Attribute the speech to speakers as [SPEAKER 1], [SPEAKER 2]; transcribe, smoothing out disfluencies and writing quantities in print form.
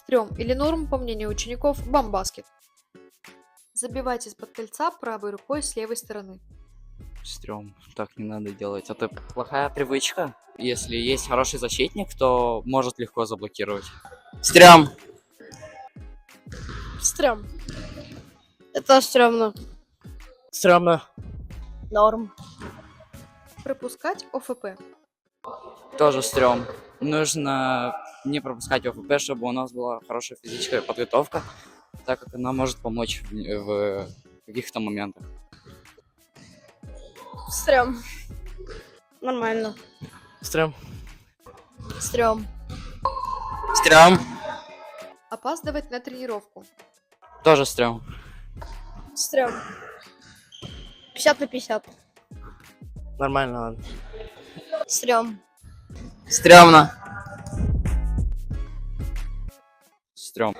[SPEAKER 1] Стрём или норм, по мнению учеников, бамбаскет. Забивайте из-под кольца правой рукой с левой стороны.
[SPEAKER 2] Стрём, так не надо делать. Это плохая привычка. Если есть хороший защитник, то может легко заблокировать.
[SPEAKER 3] Стрём.
[SPEAKER 4] Стрём. Это стрёмно.
[SPEAKER 3] Стрёмно.
[SPEAKER 4] Норм.
[SPEAKER 1] Пропускать ОФП.
[SPEAKER 2] Тоже стрём. Нужно не пропускать ОФП, чтобы у нас была хорошая физическая подготовка, так как она может помочь в каких-то моментах.
[SPEAKER 4] Стрём. Нормально.
[SPEAKER 3] Стрём.
[SPEAKER 4] Стрём.
[SPEAKER 3] Стрём.
[SPEAKER 1] Опаздывать на тренировку.
[SPEAKER 2] Тоже стрём.
[SPEAKER 4] Стрём. 50/50.
[SPEAKER 3] Нормально, ладно.
[SPEAKER 4] Стрём.
[SPEAKER 3] Стрёмно.
[SPEAKER 2] Стрём.